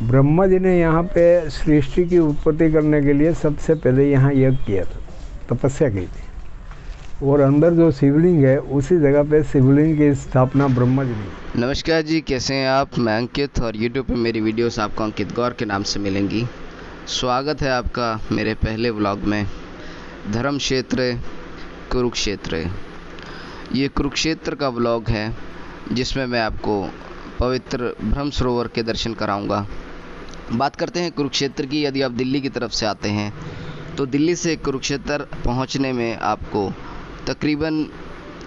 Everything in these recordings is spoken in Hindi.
ब्रह्मा जी ने यहाँ पे सृष्टि की उत्पत्ति करने के लिए सबसे पहले यहाँ यज्ञ किया था, तपस्या की थी। और अंदर जो शिवलिंग है उसी जगह पे शिवलिंग की स्थापना ब्रह्मा जी ने। नमस्कार जी, कैसे हैं आप? मैं अंकित और YouTube पे मेरी वीडियोस आपको अंकित गौर के नाम से मिलेंगी। स्वागत है आपका मेरे पहले व्लॉग में। धर्म क्षेत्र कुरुक्षेत्र, ये कुरुक्षेत्र का व्लॉग है जिसमें मैं आपको पवित्र ब्रह्म सरोवर के दर्शन कराऊंगा। बात करते हैं कुरुक्षेत्र की। यदि आप दिल्ली की तरफ से आते हैं तो दिल्ली से कुरुक्षेत्र पहुंचने में आपको तकरीबन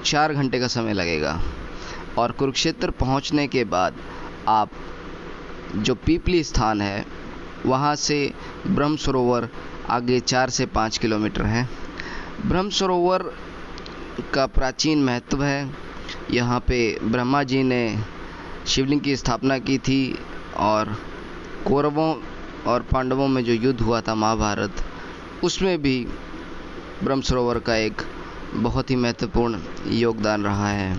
4 घंटे का समय लगेगा। और कुरुक्षेत्र पहुंचने के बाद आप जो पीपली स्थान है वहां से ब्रह्म सरोवर आगे 4 से 5 किलोमीटर है। ब्रह्म सरोवर का प्राचीन महत्व है। यहाँ पे ब्रह्मा जी ने शिवलिंग की स्थापना की थी और कौरवों और पांडवों में जो युद्ध हुआ था महाभारत, उसमें भी ब्रह्म सरोवर का एक बहुत ही महत्वपूर्ण योगदान रहा है।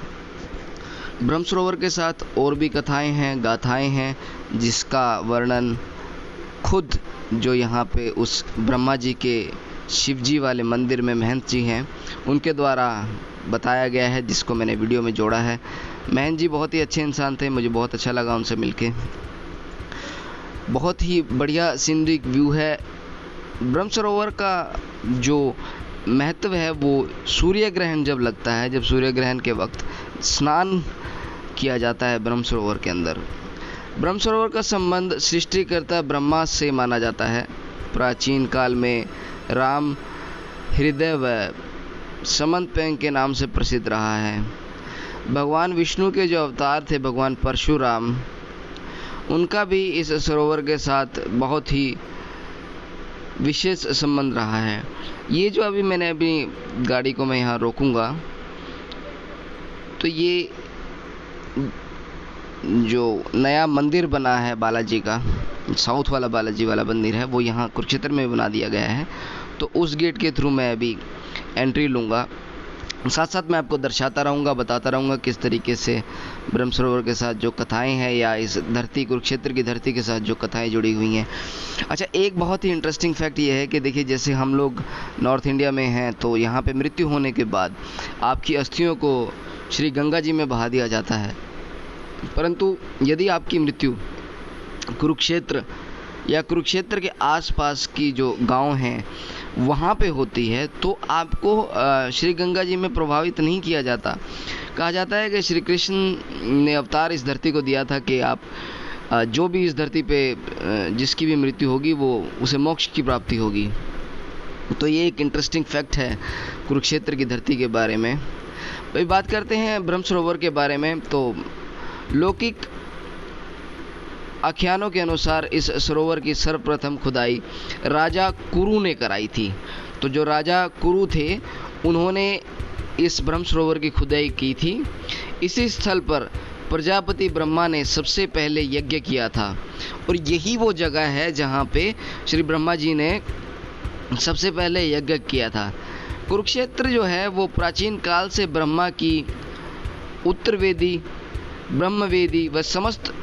ब्रह्म सरोवर के साथ और भी कथाएं हैं, गाथाएं हैं, जिसका वर्णन खुद जो यहाँ पे उस ब्रह्मा जी के शिव जी वाले मंदिर में महंत जी हैं उनके द्वारा बताया गया है, जिसको मैंने वीडियो में जोड़ा है। महंत जी बहुत ही अच्छे इंसान थे, मुझे बहुत अच्छा लगा उनसे मिलके। बहुत ही बढ़िया सीनरिक व्यू है। ब्रह्म सरोवर का जो महत्व है वो सूर्य ग्रहण जब लगता है, जब सूर्य ग्रहण के वक्त स्नान किया जाता है ब्रह्म सरोवर के अंदर। ब्रह्म सरोवर का संबंध सृष्टिकर्ता ब्रह्मा से माना जाता है। प्राचीन काल में राम हृदय व समंतपेंग के नाम से प्रसिद्ध रहा है। भगवान विष्णु के जो अवतार थे, भगवान परशुराम, उनका भी इस सरोवर के साथ बहुत ही विशेष संबंध रहा है। ये जो मैंने अपनी गाड़ी को मैं यहाँ रोकूंगा, तो ये जो नया मंदिर बना है बालाजी का, साउथ वाला बालाजी वाला मंदिर है, वो यहाँ कुरुक्षेत्र में बना दिया गया है। तो उस गेट के थ्रू मैं अभी एंट्री लूँगा। साथ साथ मैं आपको दर्शाता रहूँगा, बताता रहूँगा किस तरीके से ब्रह्म सरोवर के साथ जो कथाएं हैं या इस धरती कुरुक्षेत्र की धरती के साथ जो कथाएं जुड़ी हुई हैं। अच्छा, एक बहुत ही इंटरेस्टिंग फैक्ट ये है कि देखिए, जैसे हम लोग नॉर्थ इंडिया में हैं तो यहाँ पे मृत्यु होने के बाद आपकी अस्थियों को श्री गंगा जी में बहा दिया जाता है। परंतु यदि आपकी मृत्यु कुरुक्षेत्र या कुरुक्षेत्र के आसपास की जो गांव हैं वहाँ पे होती है तो आपको श्री गंगा जी में प्रभावित नहीं किया जाता। कहा जाता है कि श्री कृष्ण ने अवतार इस धरती को दिया था कि आप जो भी इस धरती पे जिसकी भी मृत्यु होगी वो उसे मोक्ष की प्राप्ति होगी। तो ये एक इंटरेस्टिंग फैक्ट है कुरुक्षेत्र की धरती के बारे में। भाई, बात करते हैं ब्रह्म सरोवर के बारे में। तो लौकिक आख्यानों के अनुसार इस सरोवर की सर्वप्रथम खुदाई राजा कुरु ने कराई थी। तो जो राजा कुरु थे उन्होंने इस ब्रह्म सरोवर की खुदाई की थी। इसी स्थल पर प्रजापति ब्रह्मा ने सबसे पहले यज्ञ किया था और यही वो जगह है जहाँ पे श्री ब्रह्मा जी ने सबसे पहले यज्ञ किया था। कुरुक्षेत्र जो है वो प्राचीन काल से ब्रह्मा की उत्तरवेदी, ब्रह्मवेदी व समस्त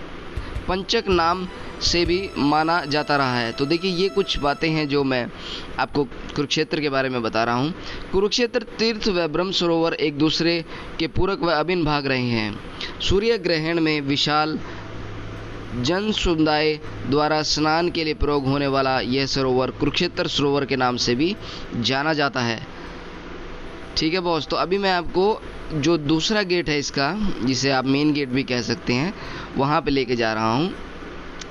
पंचक नाम से भी माना जाता रहा है। तो देखिए, ये कुछ बातें हैं जो मैं आपको कुरुक्षेत्र के बारे में बता रहा हूँ। कुरुक्षेत्र तीर्थ व ब्रह्म सरोवर एक दूसरे के पूरक व अभिन्न भाग रहे हैं। सूर्य ग्रहण में विशाल जन समुदाय द्वारा स्नान के लिए प्रयोग होने वाला यह सरोवर कुरुक्षेत्र सरोवर के नाम से भी जाना जाता है। ठीक है बॉस, तो अभी मैं आपको जो दूसरा गेट है इसका, जिसे आप मेन गेट भी कह सकते हैं, वहाँ पे लेके जा रहा हूँ।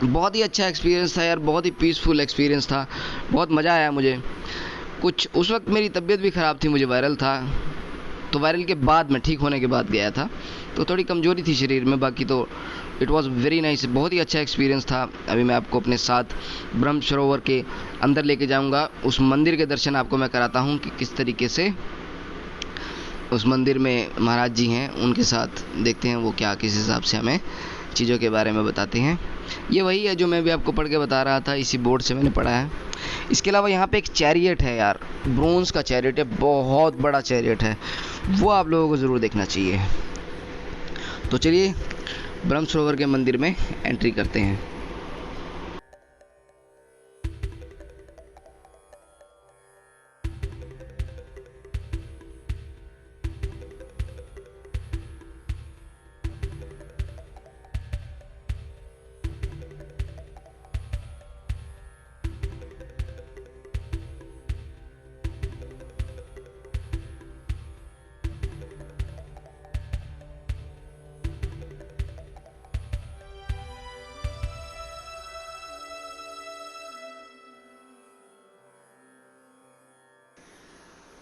बहुत ही अच्छा एक्सपीरियंस था यार, बहुत ही पीसफुल एक्सपीरियंस था, बहुत मज़ा आया मुझे। कुछ उस वक्त मेरी तबीयत भी ख़राब थी, मुझे वायरल था, तो वायरल के बाद मैं ठीक होने के बाद गया था, तो थोड़ी कमज़ोरी थी शरीर में। बाकी तो इट वाज वेरी नाइस, बहुत ही अच्छा एक्सपीरियंस था। अभी मैं आपको अपने साथ ब्रह्म सरोवर के अंदर लेके जाऊँगा। उस मंदिर के दर्शन आपको मैं कराता हूँ कि किस तरीके से उस मंदिर में महाराज जी हैं, उनके साथ देखते हैं वो क्या किस हिसाब से हमें चीज़ों के बारे में बताते हैं। ये वही है जो मैं भी आपको पढ़ के बता रहा था, इसी बोर्ड से मैंने पढ़ा है। इसके अलावा यहाँ पे एक चैरियट है यार, ब्रोंज का चैरियट है, बहुत बड़ा चैरियट है, वो आप लोगों को ज़रूर देखना चाहिए। तो चलिए ब्रह्म सरोवर के मंदिर में एंट्री करते हैं।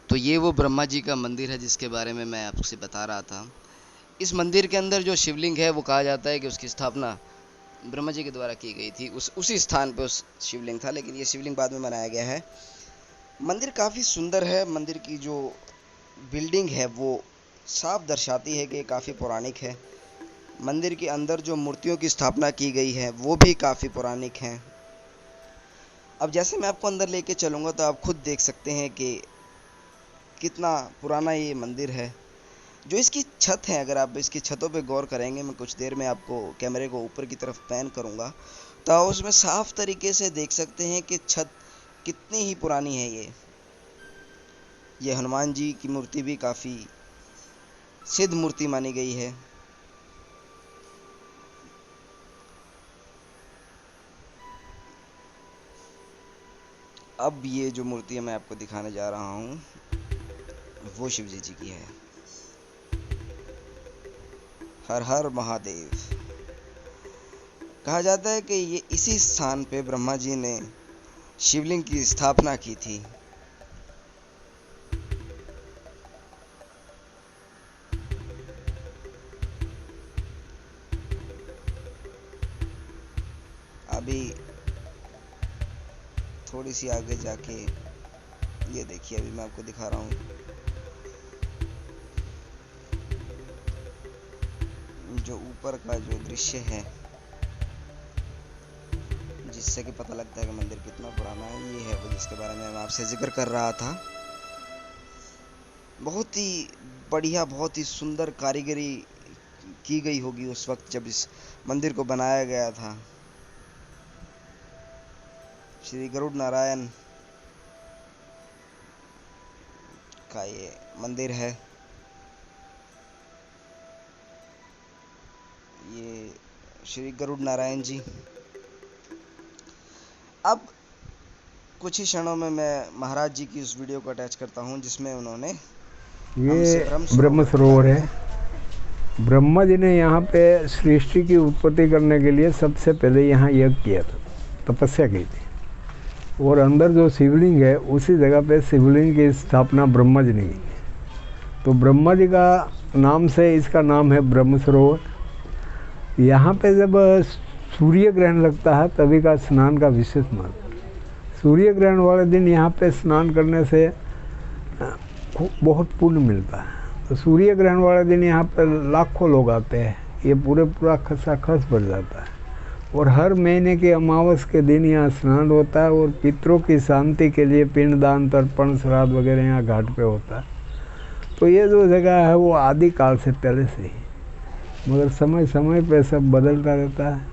तो ये वो ब्रह्मा जी का मंदिर है जिसके बारे में मैं आपसे बता रहा था। इस मंदिर के अंदर जो शिवलिंग है वो कहा जाता है कि उसकी स्थापना ब्रह्मा जी के द्वारा की गई थी। उसी स्थान पे उस शिवलिंग था, लेकिन ये शिवलिंग बाद में बनाया गया है। मंदिर काफ़ी सुंदर है। मंदिर की जो बिल्डिंग है वो साफ दर्शाती है कि काफ़ी पौराणिक है। मंदिर के अंदर जो मूर्तियों की स्थापना की गई है वो भी काफ़ी पौराणिक हैं। अब जैसे मैं आपको अंदर लेके चलूँगा तो आप खुद देख सकते हैं कि कितना पुराना ये मंदिर है। जो इसकी छत है, अगर आप इसकी छतों पे गौर करेंगे, मैं कुछ देर में आपको कैमरे को ऊपर की तरफ पैन करूँगा तो उसमें साफ तरीके से देख सकते हैं कि छत कितनी ही पुरानी है। ये हनुमान जी की मूर्ति भी काफ़ी सिद्ध मूर्ति मानी गई है। अब ये जो मूर्ति मैं आपको दिखाने जा रहा हूँ वो शिव जी की है। हर हर महादेव। कहा जाता है कि ये इसी स्थान पे ब्रह्मा जी ने शिवलिंग की स्थापना की थी। अभी थोड़ी सी आगे जाके ये देखिए, अभी मैं आपको दिखा रहा हूँ। जो ऊपर का जो दृश्य है जिससे कि पता लगता है कि मंदिर कितना पुराना है, ये है वो जिसके बारे में मैं आपसे जिक्र कर रहा था। बहुत ही बढ़िया, बहुत ही सुंदर कारीगरी की गई होगी उस वक्त जब इस मंदिर को बनाया गया था। श्री गरुड़ नारायण का ये मंदिर है। ये श्री गरुड़ नारायण जी। अब कुछ ही क्षणों में मैं महाराज जी की उस वीडियो को अटैच करता हूं जिसमें उन्होंने ये ब्रह्म सरोवर है। ब्रह्मा जी ने यहाँ पे सृष्टि की उत्पत्ति करने के लिए सबसे पहले यहाँ यज्ञ किया था, तपस्या की थी। और अंदर जो शिवलिंग है उसी जगह पे शिवलिंग की स्थापना ब्रह्मा जी ने की। तो ब्रह्मा जी का नाम से इसका नाम है ब्रह्म सरोवर। यहाँ पे जब सूर्य ग्रहण लगता है तभी का स्नान का विशेष महत्व। सूर्य ग्रहण वाले दिन यहाँ पे स्नान करने से बहुत पुण्य मिलता है। तो सूर्य ग्रहण वाले दिन यहाँ पर लाखों लोग आते हैं। ये पूरा खस भर जाता है। और हर महीने के अमावस के दिन यहाँ स्नान होता है और पितरों की शांति के लिए पिंडदान, तर्पण, श्राद्ध वगैरह यहाँ घाट पे होता है। तो ये जो जगह है वो आदि काल से पहले से ही, मगर समय समय पे सब बदलता रहता है।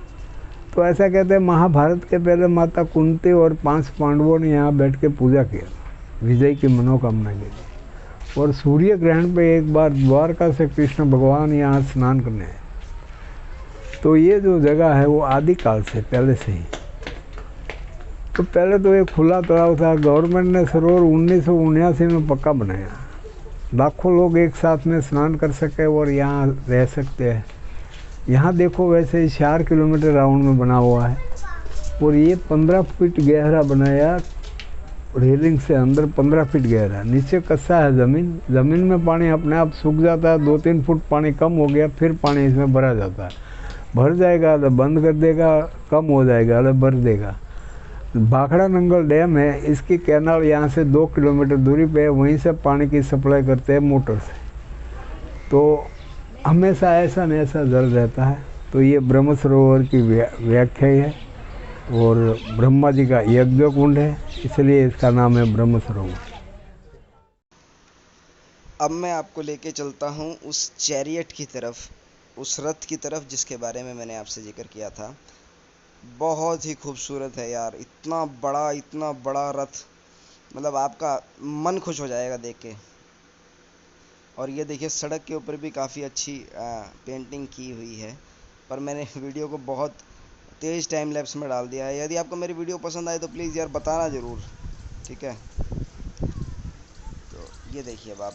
तो ऐसा कहते हैं महाभारत के पहले माता कुंती और 5 पांडवों ने यहाँ बैठ के पूजा किया विजय की मनोकामना के लिए। और सूर्य ग्रहण पे एक बार द्वारका से कृष्ण भगवान यहाँ स्नान करने आए। तो ये जो जगह है वो आदि काल से पहले से ही। तो पहले तो एक खुला तालाब था। गवर्नमेंट ने सरोवर 1979 में पक्का बनाया। लाखों लोग एक साथ में स्नान कर सके और यहाँ रह सकते हैं। यहाँ देखो वैसे ही 4 किलोमीटर राउंड में बना हुआ है। और ये 15 फीट गहरा बनाया, रेलिंग से अंदर 15 फीट गहरा। नीचे कच्चा है ज़मीन में पानी अपने आप सूख जाता है। 2-3 फुट पानी कम हो गया फिर पानी इसमें भरा जाता है। भर जाएगा तो बंद कर देगा, कम हो जाएगा तो भर देगा। भाखड़ा नंगल डैम है, इसकी कैनाल यहाँ से 2 किलोमीटर दूरी पे है। वहीं से पानी की सप्लाई करते हैं मोटर से। तो हमेशा ऐसा न ऐसा जल रहता है। तो ये ब्रह्म सरोवर की व्याख्या है और ब्रह्मा जी का यज्ञ कुंड है, इसलिए इसका नाम है ब्रह्म सरोवर। अब मैं आपको लेके चलता हूँ उस चैरियट की तरफ, उस रथ की तरफ जिसके बारे में मैंने आपसे जिक्र किया था। बहुत ही खूबसूरत है यार, इतना बड़ा रथ, मतलब आपका मन खुश हो जाएगा देख के। और ये देखिए सड़क के ऊपर भी काफ़ी अच्छी पेंटिंग की हुई है, पर मैंने वीडियो को बहुत तेज़ टाइम लैप्स में डाल दिया है। यदि आपको मेरी वीडियो पसंद आए तो प्लीज़ यार बताना ज़रूर, ठीक है। तो ये देखिए अब आप,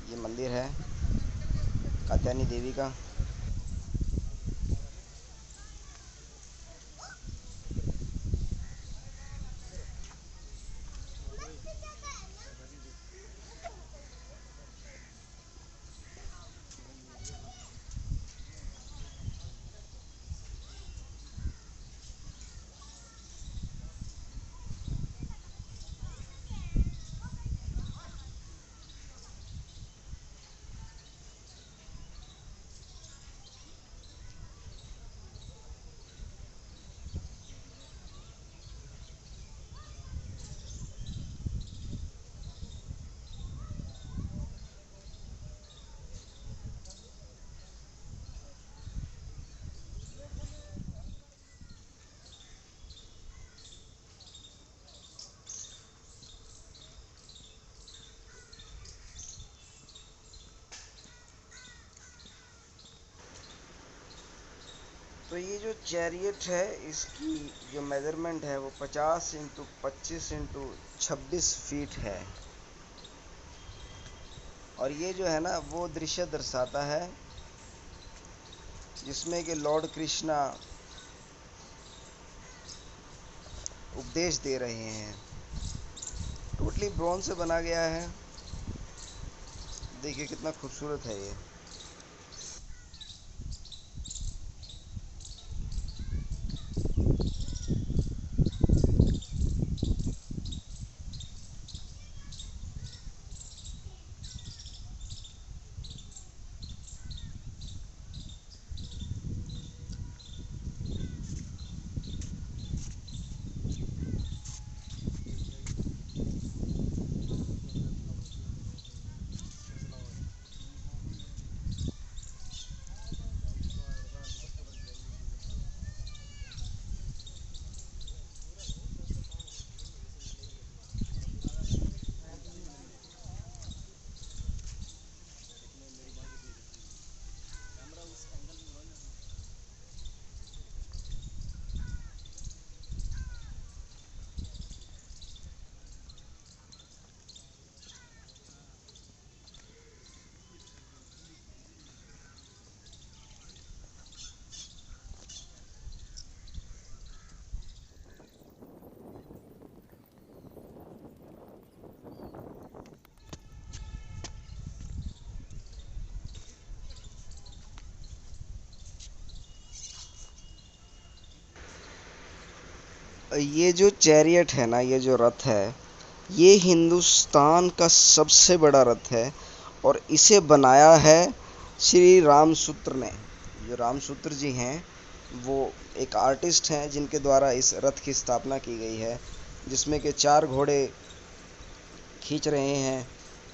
ये मंदिर है कात्यायनी देवी का। तो ये जो चैरियट है इसकी जो मेज़रमेंट है वो 50 इंटू 25 इंटू 26 फीट है। और ये जो है ना वो दृश्य दर्शाता है जिसमें कि लॉर्ड कृष्णा उपदेश दे रहे हैं। टोटली ब्रॉन्ज से बना गया है। देखिए कितना खूबसूरत है ये। ये जो चैरियट है ना, ये जो रथ है, ये हिंदुस्तान का सबसे बड़ा रथ है और इसे बनाया है श्री रामसूत्र ने। जो रामसूत्र जी हैं वो एक आर्टिस्ट हैं जिनके द्वारा इस रथ की स्थापना की गई है, जिसमें कि 4 घोड़े खींच रहे हैं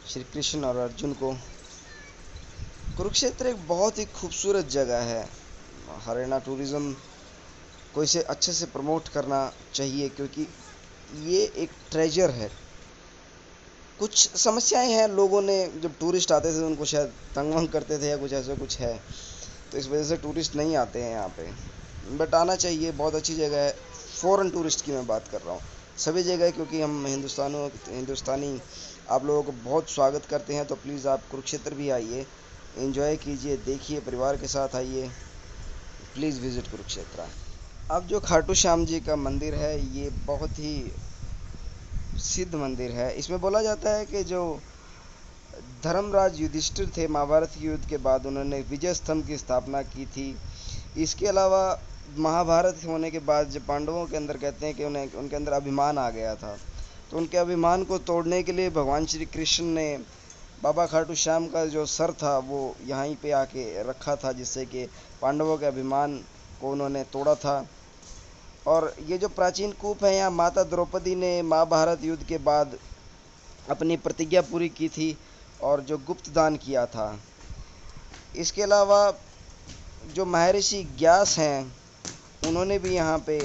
श्री कृष्ण और अर्जुन को। कुरुक्षेत्र एक बहुत ही खूबसूरत जगह है। हरियाणा टूरिज़्म को इसे अच्छे से प्रमोट करना चाहिए क्योंकि ये एक ट्रेजर है। कुछ समस्याएं हैं, लोगों ने जब टूरिस्ट आते थे उनको शायद तंग वंग करते थे या कुछ ऐसा कुछ है, तो इस वजह से टूरिस्ट नहीं आते हैं यहाँ पे। बट आना चाहिए, बहुत अच्छी जगह है। फॉरेन टूरिस्ट की मैं बात कर रहा हूँ, सभी जगह, क्योंकि हम हिंदुस्तानी आप लोगों को बहुत स्वागत करते हैं। तो प्लीज़ आप कुरुक्षेत्र भी आइए, एंजॉय कीजिए, देखिए, परिवार के साथ आइए, प्लीज़ विजिट कुरुक्षेत्र। अब जो खाटू श्याम जी का मंदिर है ये बहुत ही सिद्ध मंदिर है। इसमें बोला जाता है कि जो धर्मराज युधिष्ठिर थे, महाभारत के युद्ध के बाद उन्होंने विजय स्तंभ की स्थापना की थी। इसके अलावा महाभारत होने के बाद जब पांडवों के अंदर कहते हैं कि उनके अंदर अभिमान आ गया था, तो उनके अभिमान को तोड़ने के लिए भगवान श्री कृष्ण ने बाबा खाटू श्याम का जो सर था वो यहीं पे आके रखा था, जिससे कि पांडवों के अभिमान को उन्होंने तोड़ा था। और ये जो प्राचीन कूप है, यहाँ माता द्रौपदी ने महाभारत युद्ध के बाद अपनी प्रतिज्ञा पूरी की थी और जो गुप्त दान किया था। इसके अलावा जो महर्षि व्यास हैं उन्होंने भी यहाँ पे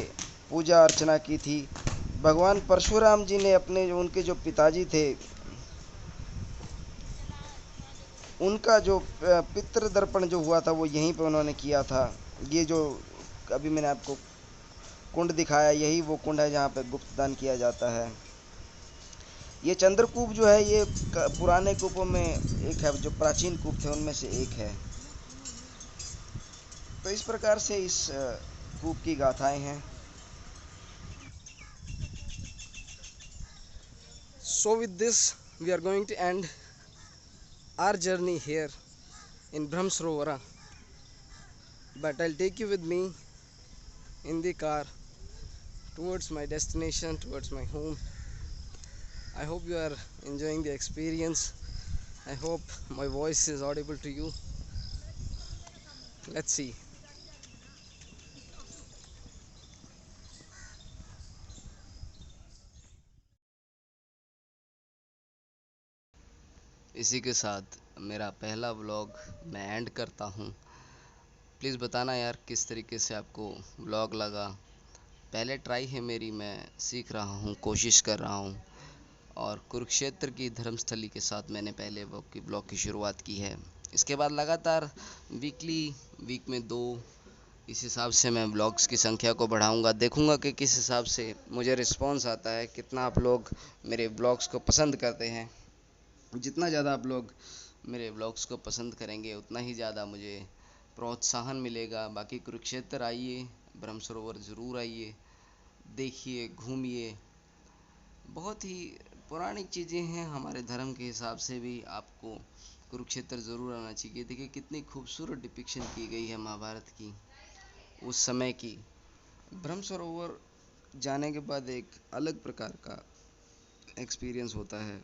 पूजा अर्चना की थी। भगवान परशुराम जी ने उनके जो पिताजी थे उनका जो पितृदर्पण जो हुआ था वो यहीं पे उन्होंने किया था। ये जो अभी मैंने आपको कुंड दिखाया, यही वो कुंड है जहाँ पे गुप्त दान किया जाता है। ये चंद्रकूप जो है ये पुराने कूपों में एक है, जो प्राचीन कूप थे उनमें से एक है। तो इस प्रकार से इस कूप की गाथाएं हैं। So with this we are going to end our journey here in Brahmsarovara, but I'll take you with me in the car towards my destination, towards my home. I hope you are enjoying the experience. I hope my voice is audible to you. Let's see. इसी के साथ मेरा पहला व्लॉग मैं एंड करता हूँ। प्लीज़ बताना यार किस तरीके से आपको व्लॉग लगा। पहले ट्राई है मेरी, मैं सीख रहा हूँ, कोशिश कर रहा हूँ। और कुरुक्षेत्र की धर्मस्थली के साथ मैंने पहले ब्लॉग की शुरुआत की है। इसके बाद लगातार वीक में 2 इस हिसाब से मैं ब्लॉग्स की संख्या को बढ़ाऊंगा, देखूंगा कि किस हिसाब से मुझे रिस्पांस आता है, कितना आप लोग मेरे ब्लॉग्स को पसंद करते हैं। जितना ज़्यादा आप लोग मेरे ब्लॉग्स को पसंद करेंगे उतना ही ज़्यादा मुझे प्रोत्साहन मिलेगा। बाकी कुरुक्षेत्र आइए, ब्रह्म सरोवर ज़रूर आइए, देखिए, घूमिए। बहुत ही पौराणिक चीज़ें हैं, हमारे धर्म के हिसाब से भी आपको कुरुक्षेत्र ज़रूर आना चाहिए। देखिए कितनी खूबसूरत डिपिक्शन की गई है महाभारत की, उस समय की। ब्रह्म सरोवर जाने के बाद एक अलग प्रकार का एक्सपीरियंस होता है।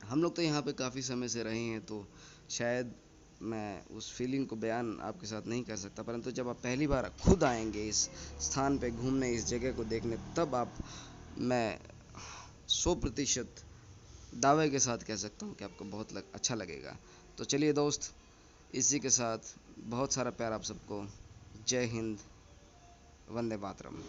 हम लोग तो यहाँ पे काफ़ी समय से रहे हैं, तो शायद मैं उस फीलिंग को बयान आपके साथ नहीं कर सकता, परंतु जब आप पहली बार खुद आएंगे इस स्थान पे घूमने, इस जगह को देखने, तब मैं 100% दावे के साथ कह सकता हूँ कि आपको बहुत अच्छा लगेगा। तो चलिए दोस्त, इसी के साथ बहुत सारा प्यार आप सबको। जय हिंद, वंदे मातरम।